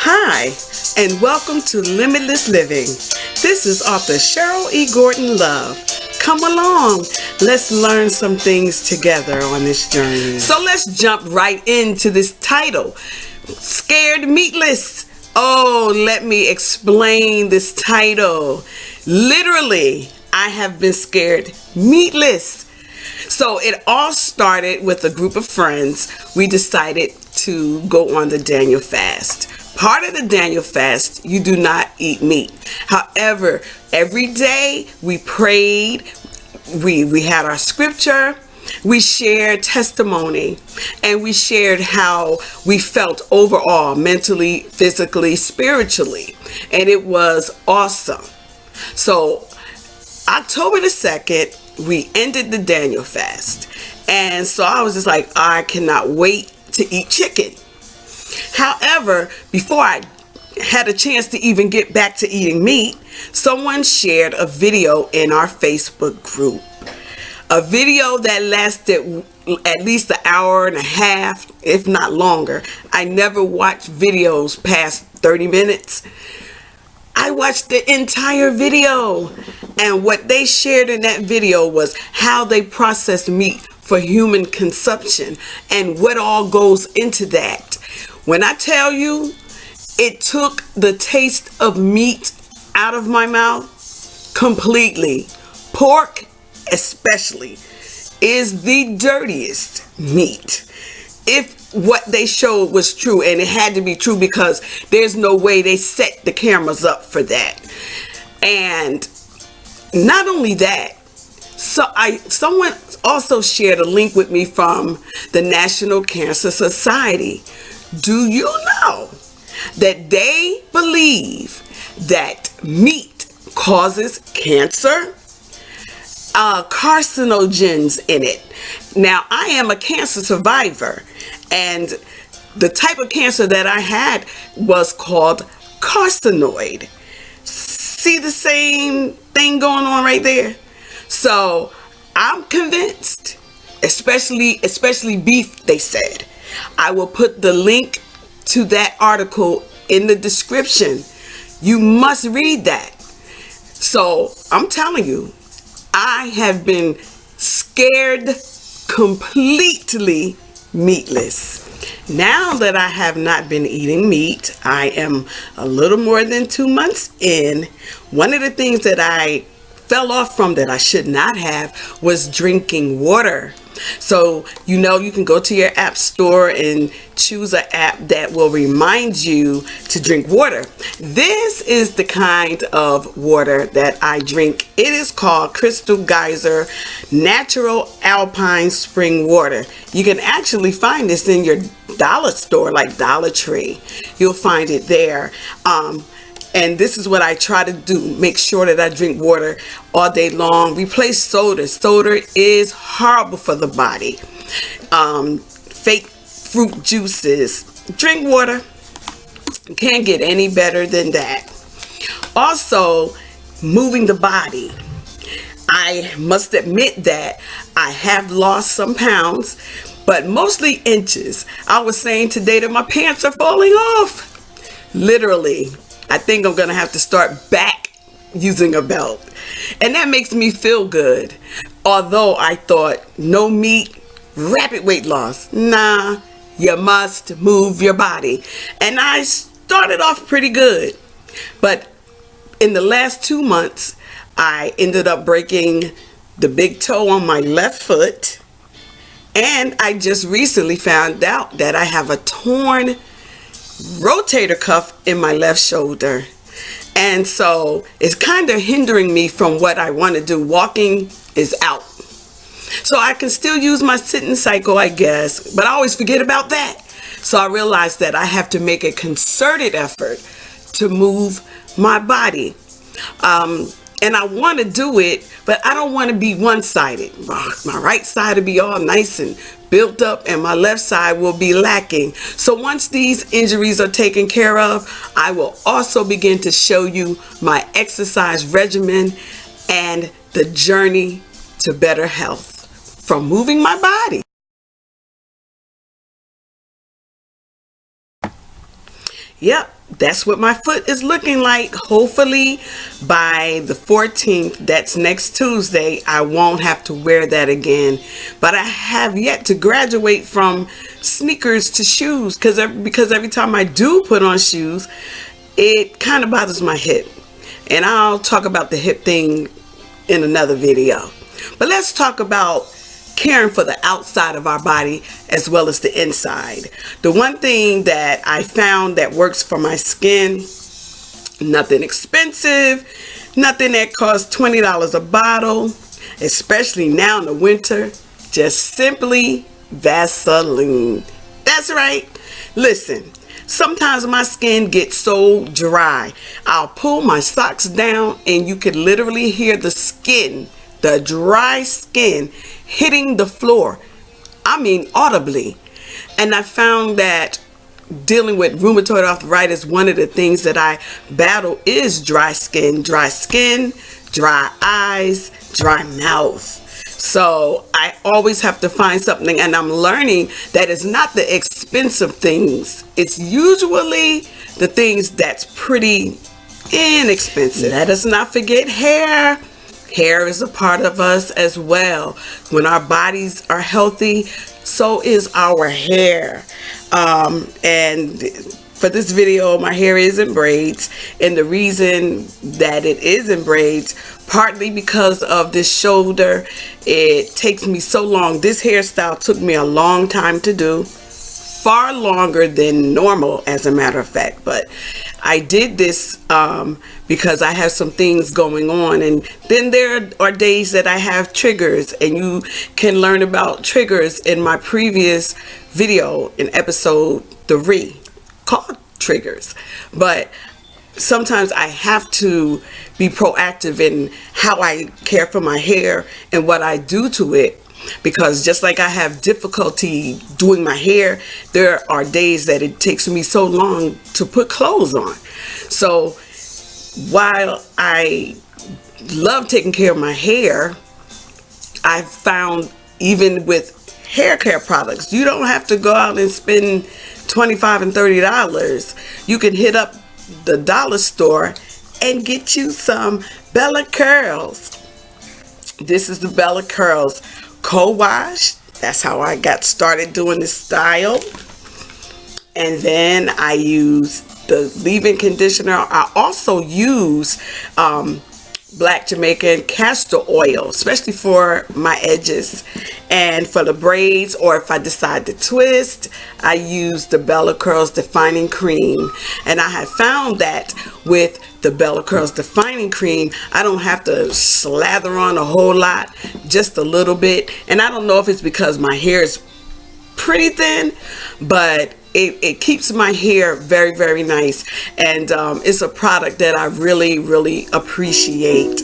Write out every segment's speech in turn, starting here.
Hi, and welcome to Limitless Living. This is author Sharel E. Love. Come along, let's learn some things together on this journey. So let's jump right into this title, Scared Meatless. Oh, let me explain this title. Literally, I have been scared meatless. So it all started with a group of friends. We decided to go on the Daniel fast. Part of the Daniel fast, you do not eat meat. However, every day we prayed, we had our scripture, we shared testimony, and we shared how we felt overall, mentally, physically, spiritually. And it was awesome. So October the 2nd, we ended the Daniel fast. And so I was just like, I cannot wait to eat chicken. However, before I had a chance to even get back to eating meat, someone shared a video in our Facebook group. A video that lasted at least an hour and a half, if not longer. I never watched videos past 30 minutes. I watched the entire video, and what they shared in that video was how they process meat for human consumption and what all goes into that. When I tell you, it took the taste of meat out of my mouth completely. Pork, especially, is the dirtiest meat. If what they showed was true, and it had to be true because there's no way they set the cameras up for that. And not only that, someone also shared a link with me from the National Cancer Society. Do you know that they believe that meat causes cancer? Carcinogens in it. Now, I am a cancer survivor, and the type of cancer that I had was called carcinoid. See the same thing going on right there? So I'm convinced, especially beef, they said. I will put the link to that article in the description. You must read that. So I'm telling you, I have been scared completely meatless. Now that I have not been eating meat, I am a little more than 2 months in. One of the things that I fell off from that I should not have was drinking water. So, you can go to your app store and choose an app that will remind you to drink water. This is the kind of water that I drink. It is called Crystal Geyser Natural Alpine Spring Water. You can actually find this in your dollar store like Dollar Tree. You'll find it there. And this is what I try to do. Make sure that I drink water all day long. Replace soda. Soda is horrible for the body. Fake fruit juices. Drink water. Can't get any better than that. Also, moving the body. I must admit that I have lost some pounds, but mostly inches. I was saying today that my pants are falling off. Literally. I think I'm going to have to start back using a belt. And that makes me feel good. Although I thought no meat, rapid weight loss. Nah, you must move your body. And I started off pretty good. But in the last 2 months, I ended up breaking the big toe on my left foot. And I just recently found out that I have a torn rotator cuff in my left shoulder, and so it's kind of hindering me from what I want to do. Walking is out, so I can still use my sitting cycle, I guess, but I always forget about that. So I realized that I have to make a concerted effort to move my body, and I want to do it, but I don't want to be one-sided. My right side will be all nice and built up, and my left side will be lacking. So once these injuries are taken care of, I will also begin to show you my exercise regimen and the journey to better health from moving my body. Yep, that's what my foot is looking like. Hopefully by the 14th, that's next Tuesday, I won't have to wear that again. But I have yet to graduate from sneakers to shoes because every time I do put on shoes, it kind of bothers my hip. And I'll talk about the hip thing in another video. But let's talk about caring for the outside of our body as well as the inside. The one thing that I found that works for my skin, nothing expensive, nothing that costs $20 a bottle, especially now in the winter, just simply Vaseline. That's right. Listen, sometimes my skin gets so dry, I'll pull my socks down and you could literally hear the dry skin hitting the floor. I mean audibly. And I found that dealing with rheumatoid arthritis, one of the things that I battle is dry skin, dry eyes, dry mouth. So I always have to find something, and I'm learning that it's not the expensive things. It's usually the things that's pretty inexpensive. Let us not forget hair. Hair is a part of us as well. When our bodies are healthy, so is our hair. And for this video, my hair is in braids. And the reason that it is in braids, partly because of this shoulder, it takes me so long. This hairstyle took me a long time to do. Far longer than normal, as a matter of fact. But I did this because I have some things going on, and then there are days that I have triggers, and you can learn about triggers in my previous video in episode 3 called Triggers. But sometimes I have to be proactive in how I care for my hair and what I do to it. Because just like I have difficulty doing my hair, there are days that it takes me so long to put clothes on. So while I love taking care of my hair, I found even with hair care products, you don't have to go out and spend $25 and $30. You can hit up the dollar store and get you some Bella Curls. This is the Bella Curls co-wash. That's how I got started doing this style. And then I use the leave-in conditioner. I also use black Jamaican castor oil, especially for my edges and for the braids, or if I decide to twist, I use the Bella Curls defining cream. And I have found that with the Bella Curls defining cream, I don't have to slather on a whole lot, just a little bit. And I don't know if it's because my hair is pretty thin, but it keeps my hair very, very nice. And it's a product that I really, really appreciate.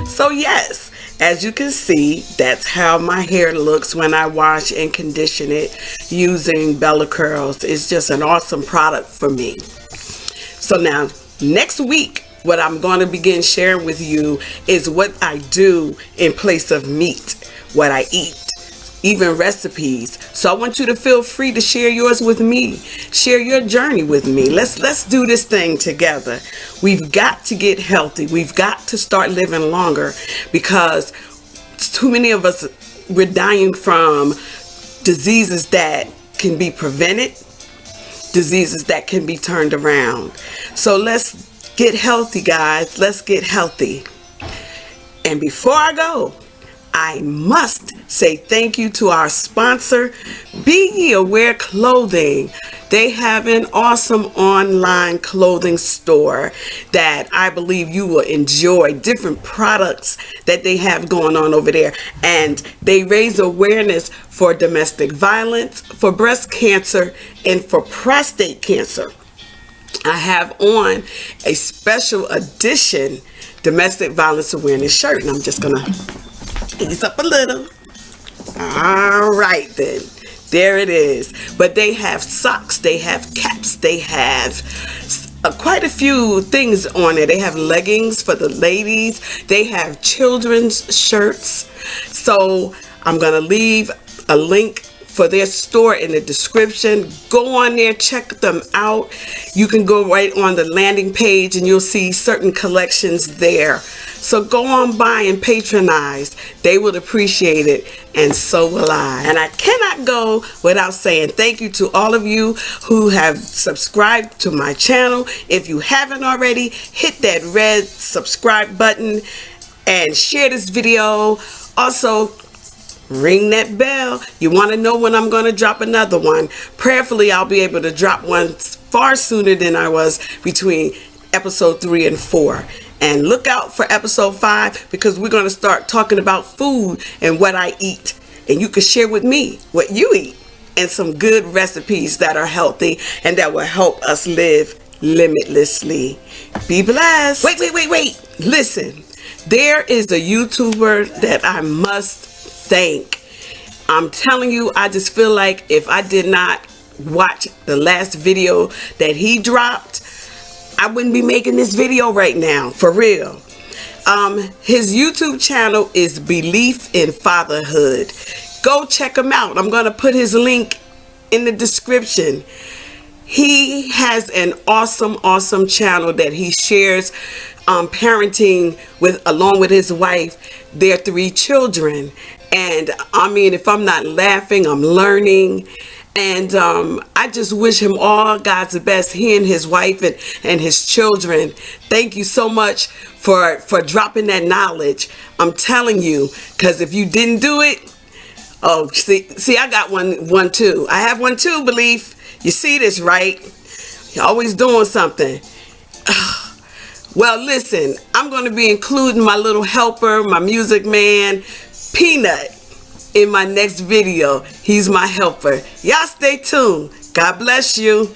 So yes, as you can see, that's how my hair looks when I wash and condition it using Bella Curls. It's just an awesome product for me. So now, next week, what I'm going to begin sharing with you is what I do in place of meat, what I eat, even recipes. So I want you to feel free to share yours with me. Share your journey with me. Let's do this thing together. We've got to get healthy. We've got to start living longer, because too many of us, we're dying from diseases that can be prevented, diseases that can be turned around. So let's get healthy, guys. Let's get healthy. And before I go, I must say thank you to our sponsor, Be Ye Aware Clothing. They have an awesome online clothing store that I believe you will enjoy. Different products that they have going on over there. And they raise awareness for domestic violence, for breast cancer, and for prostate cancer. I have on a special edition domestic violence awareness shirt, and I'm just going to ease up a little. All right then, there it is. But they have socks, they have caps, they have quite quite a few things on it. They have leggings for the ladies. They have children's shirts. So I'm going to leave a link for their store in the description. Go on there, check them out. You can go right on the landing page and you'll see certain collections there. So go on by and patronize. They would appreciate it, and so will I. And I cannot go without saying thank you to all of you who have subscribed to my channel. If you haven't already, hit that red subscribe button and share this video. Also, ring that bell. You want to know when I'm going to drop another one. Prayerfully, I'll be able to drop one far sooner than I was between episode 3 and 4. And look out for episode 5, because we're going to start talking about food and what I eat. And you can share with me what you eat and some good recipes that are healthy and that will help us live limitlessly. Be blessed. Wait. Listen, there is a YouTuber that I must thank. I'm telling you, I just feel like if I did not watch the last video that he dropped, I wouldn't be making this video right now, for real. His YouTube channel is Belief in Fatherhood. Go check him out. I'm going to put his link in the description. He has an awesome channel that he shares parenting with, along with his wife, their 3 children. And I mean, if I'm not laughing, I'm learning. And I just wish him all God's best, he and his wife and his children. Thank you so much for dropping that knowledge. I'm telling you, because if you didn't do it, oh, see, I got one too. I have one too, Belief. You see this, right? You're always doing something. Well, listen, I'm going to be including my little helper, my music man, Peanut, in my next video. He's my helper. Y'all stay tuned. God bless you.